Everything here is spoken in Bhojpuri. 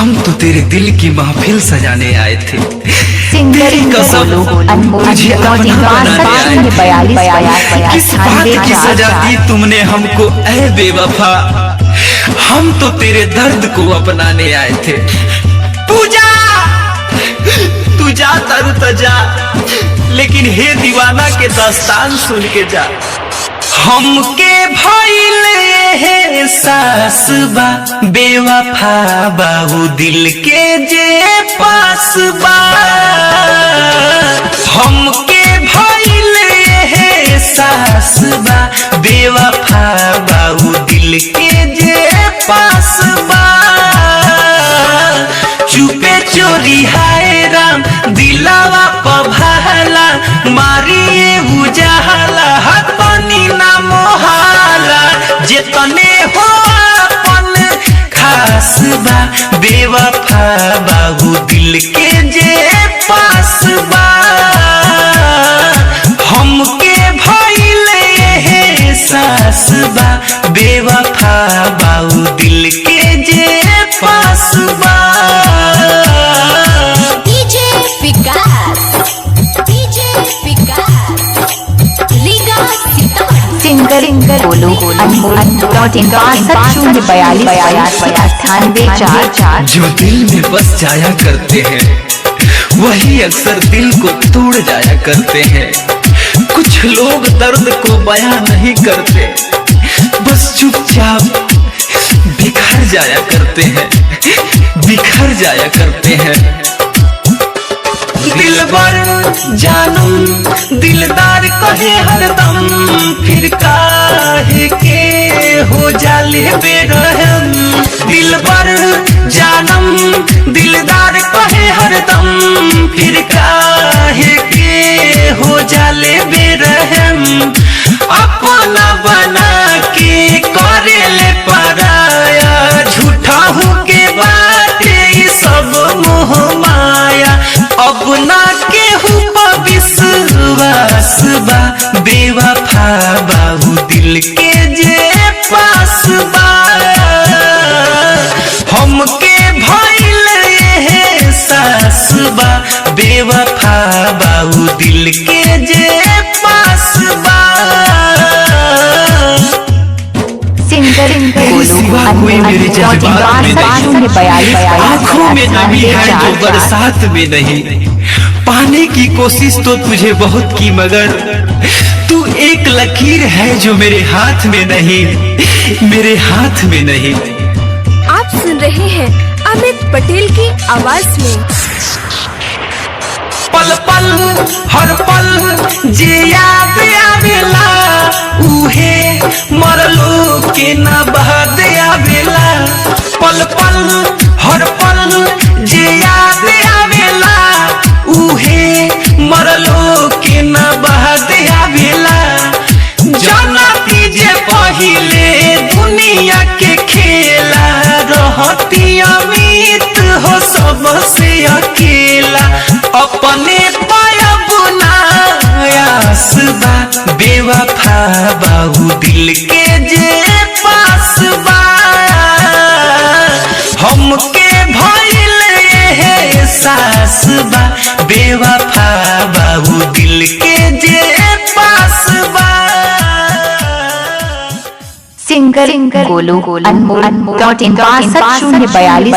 हम तो तेरे दिल की महफिल सजाने आए थे। तेरी कसम तुझे अपना बनाने आए थे। किस बात की सजा दी तुमने हमको ऐ बेवफा, हम तो तेरे दर्द को अपनाने आए थे। पूजा तू जा तरु तजा, लेकिन हे दीवाना के दास्तान सुन के जा। हमके भइले है सास बा बेवफा बाहू दिल के जे पास बा। हमके भइले है सास बा बेवफा बाहू दिल के जे पास बा। चुपे चोरी हाय राम दिलावा पभाला, मारिए उजाला हाथ पानी ना मोहाला। जेतने हो अपन खास बा बेवफा बाबू दिल के जे पास बा। हमके भइले है सास बा बेवफा बाबू दिल के जे पास बा। सिंगर बोलो जो दिल में बस जाया करते हैं वही अक्सर दिल को तोड़ जाया करते हैं। कुछ लोग दर्द को बयां नहीं करते, बस चुपचाप बिखर जाया करते हैं, बिखर जाया करते हैं। दिलबर जानम दिलदार कहे हरदम, फिर काहे के हो जाले बेरहम। दिलबर जानम दिलदार कहे हरदम, फिर काहे के हो जाले बेरहम। अपना बना के करेले पराया, झूठा हो के बातें सब मोह माया। अब ना केहू पर विश्वास बा बेवफा बाबू दिल के जे पास बा। हमके भइले है सास बा बेवफा बाबू दिल के जे पास बा। सिवा कोई मेरे जज्बात में नहीं, आँखों में नमी है जो बरसात में नहीं। पाने की कोशिश तो तुझे बहुत की, मगर तू एक लकीर है जो मेरे हाथ में नहीं, मेरे हाथ में नहीं। आप सुन रहे हैं अमित पटेल की आवाज में। पल पल हर पल जे याद आवेला, उहे मरलो के ना बहद आवेला। पल पल हर पल जे याद आवेला, उहे मरलो के ना बहद आवेला। जाना जे पहिले दुनिया के खेला, रहती अमित हो सबसे अकेला। अपने पायब नायास बा बेवफा बाबू दिल के जे पास बा। हमके भइले है सास बा बेवफा बाबू दिल के जे पास बा। सिंगर बोलो 6242